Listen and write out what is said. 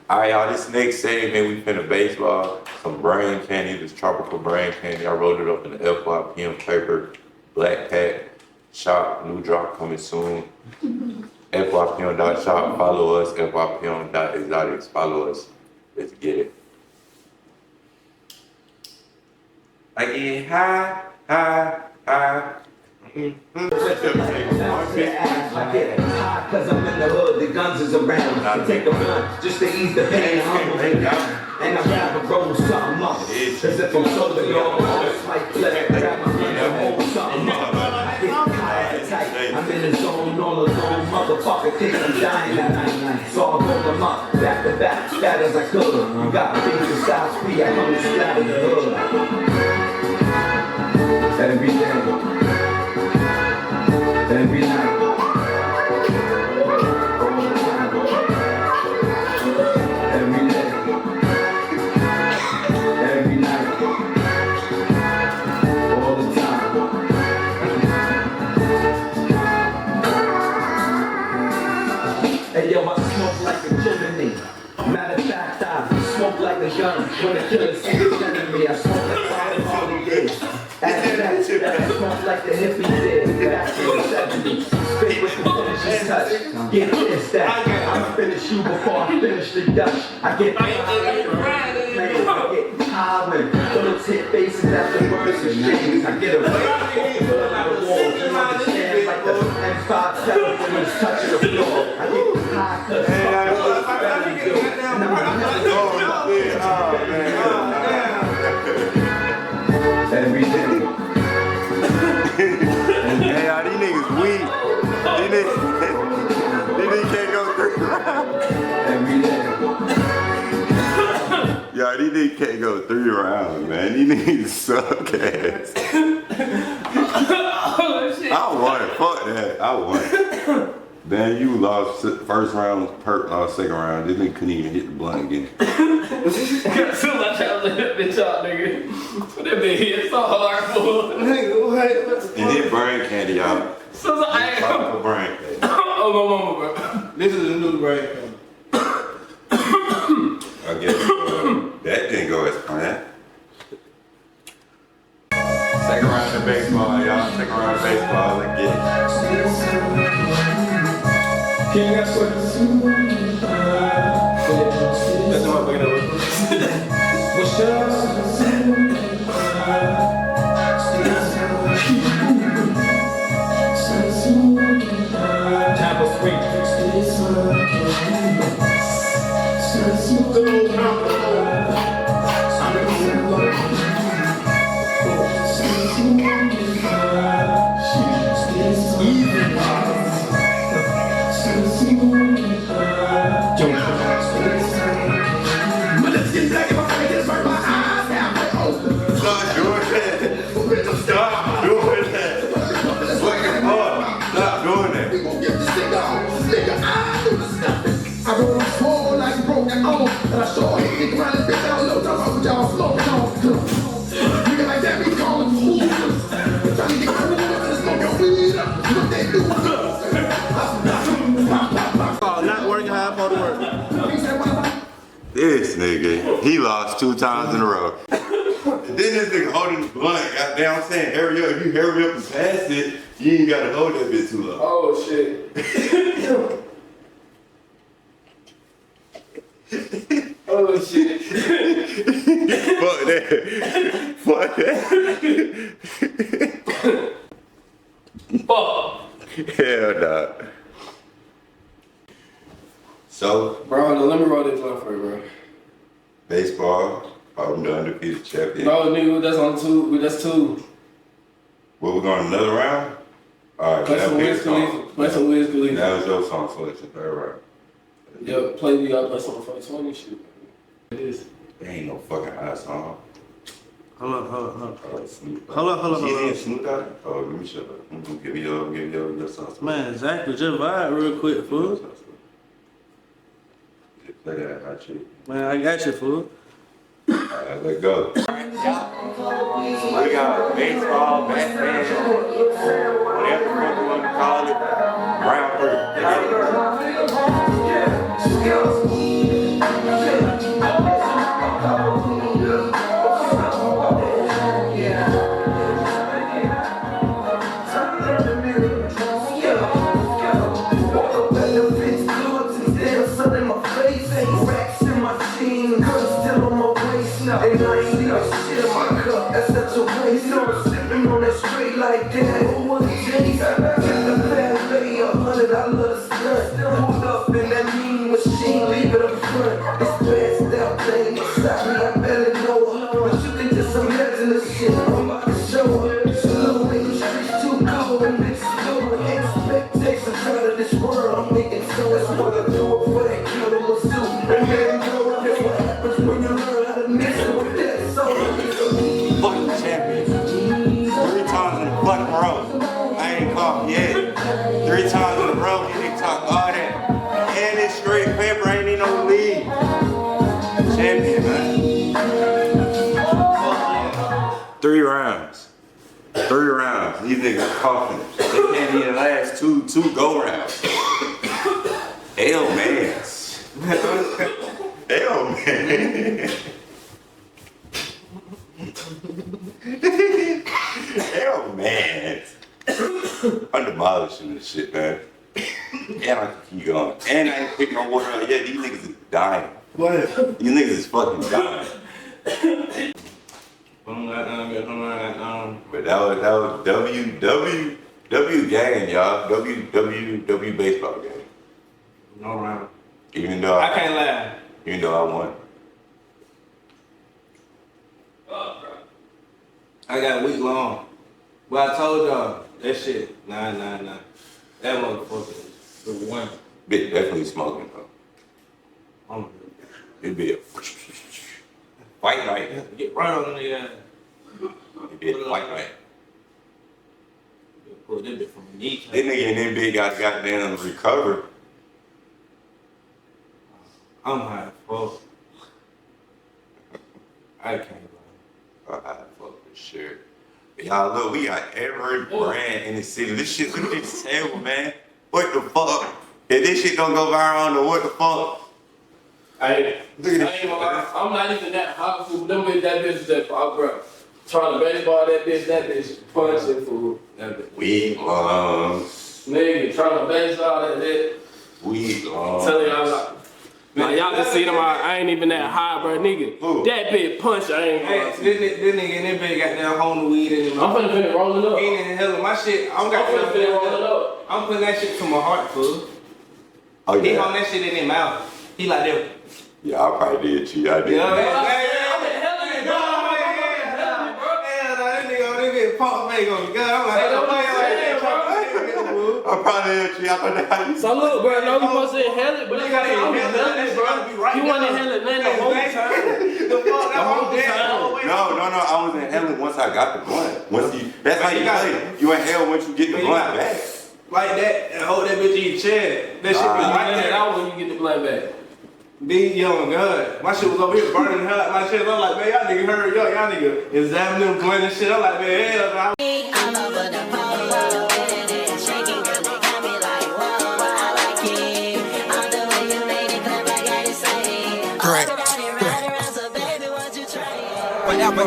Alright, y'all, this next segment, we finna baseball, some brain candy, this tropical brain candy. I rolled it up in the FYPM paper, black pack, shop, new drop coming soon. FYPM.shop, follow us, FYPM.exotics, follow us. Let's get it. I get high, high, high. I get high cause I'm in the hood, the guns is around. I take a blunt just to ease the pain. And I'm about to roll something up. As if I'm sober, y'all. Like flip, grab my gun and hold something up. I get high tight. I'm in the zone all alone. Motherfucker think I'm dying that night. So I'll roll them up, back to back, fat as I could. You got things inside free, I come to slap in the hood. Every day. Every night, every day, every night, all the time. Hey yo, I smoke like a chimney. Matter of fact, I smoke like a gun. When the killers see the enemy, I smoke like fire all the days. That smoke like the hippie did back in the 70s. Spit with the finishing touch. Get this, that. I'ma finish you before I finish the Dutch. I get high when bullets hit faces after words and names. I get away from the walls. You understand like the M5 telephone is touching the floor. I get high cause fuck better do. And I'm every day. Hey, y'all, these niggas weak. These niggas can't go 3 rounds. Every day. Y'all, these niggas can't go 3 rounds, man. These niggas suck ass. I won. Fuck that. I won. Man, you lost first round, second round. This nigga couldn't even hit the blunt again. Soon as I tried to let that bitch out, nigga. That bitch hit so hard, fool. Nigga, what? And then brain candy, y'all. So I ain't Tropical brain candy. Oh, my mama, bro. This is the new brain candy. I guess that didn't go as planned. Second round of baseball, y'all. Second round of baseball. Let's get it. King, that's what it's that's the motherfucking what's Tampa Spring. And I saw him get around this bitch, I don't know what y'all smoking on. Nigga like that, we call him fools. Trying to get around and smoke your weed up. What they do? Oh, not working how I'm supposed to work. This nigga, he lost 2 times in a row. And then this nigga holding the blunt. Goddamn, I'm saying hurry up. If you hurry up and pass it, you ain't gotta hold that bitch too long. Oh, shit. Oh shit. Fuck that. Fuck that. Fuck. Hell nah. So, Bro, let me roll this one for you, bro. baseball, I'm the undefeated champion. No, nigga, that's on 2. That's 2. What, we're going another round? Alright, Play some Wiz song. Play some Wiz Khalifa. That was your song selection, third round. Yeah, we gotta play some 420 shit. It is. There ain't no fucking high song. Hold on. Snoop. Hold on. She's in Snoop Dogg? Oh, let me shut up. Give me your song. Man, Zach was just vibe real quick, fool. Play that hot shit. Man, I got you, fool. Alright, let's go. We got baseball, Batman, whatever the fuck you want to call it. Round 3. like that. Who was Jenny? Get the fast lady $100 skirt. Pulled up in that mean machine, leave it up front. It's passed out, playing inside me, I barely know her. But you can just imagine the shit I'm about to show her. Slow in the streets too cold, and it's low. Expectations out of this world, I'm making so that's what I do it for that kid on my suit. And then know that's what happens when you learn how to mix it with that soul. Fucking champion. 3 times in a fucking row. I ain't caught yet. 3 times in a row, you nigga talk all that. And it's straight paper, ain't in no league. Champion, man. 3 rounds. 3 rounds. These niggas coughing. They can't even last two go rounds. Hell, man. Hell, man. Hell, man. I'm demolishing this shit, man. And I can keep going. And I ain't picking no water up yet. These niggas is dying. What? These niggas is fucking dying. But that was W game, y'all. W baseball game. No round. Even though I can't lie. Even though I won. I got a week long. But I told y'all, that shit, nah. That motherfucker is the one. Bitch definitely smoking though. It'd be a fight night. Get right on the ass. It'd be a fight night. Pull that bit from the knee. This nigga and then big got goddamn recover. I'm high as fuck. I can't lie. I fuck this shit. Y'all look, we got every brand in the city. This shit, look at this table, man. What the fuck? If this shit don't go viral, I don't know what the fuck. Hey, Look at this I ain't shit, gonna lie, man. I'm not even that high food. Them bitch, that bitch, that bro. Trying to baseball that bitch, punching food. That bitch. Weed long. Nigga, trying to baseball that. Weed long. Telling y'all, now y'all can see them. I ain't even that high, bro, nigga. Who? That bitch punch, I ain't gonna lie. This nigga and that bitch got down holding the weed in him. I'm finna finish rolling up. Ain't in the hell of my shit. I don't got I'm finna finish rolling that. up. I'm putting that shit to my heart, fool. Oh He yeah. hold that shit in his mouth. He like that. Yeah, I probably did cheat. I did. You know what I mean? I'm in hell of it, bro. Hell no, this nigga on this bitch pump back on the gun. I'm like, Hey, oh, don't man, say that, bro. I probably did cheat. I thought that. So look, bro, no, you supposed to inhale it, but You you gotta gotta inhale it, that shit gotta be bro. right You want to now. inhale it, man, the whole time. The fuck, that whole damn. No, I was inhaling once I got the blunt. Once you, that's how Man, you you play. got- You inhale once you get the Man, you blunt got- back. Like that, and hold that bitch in your chest. That shit be You right let it there. out when you get the blunt back. Big young gun. My shit was over here burning the hell out my chest. I'm like, man, y'all nigga hurry up. Y'all nigga examining them blunt and shit. I'm like, man, hell no. I'm over the pole, winning and shaking, girl, they got me like, whoa, I like it. All the way you made it clap, I gotta say. Correct. Ride around, so baby, won't you try it? Whatever.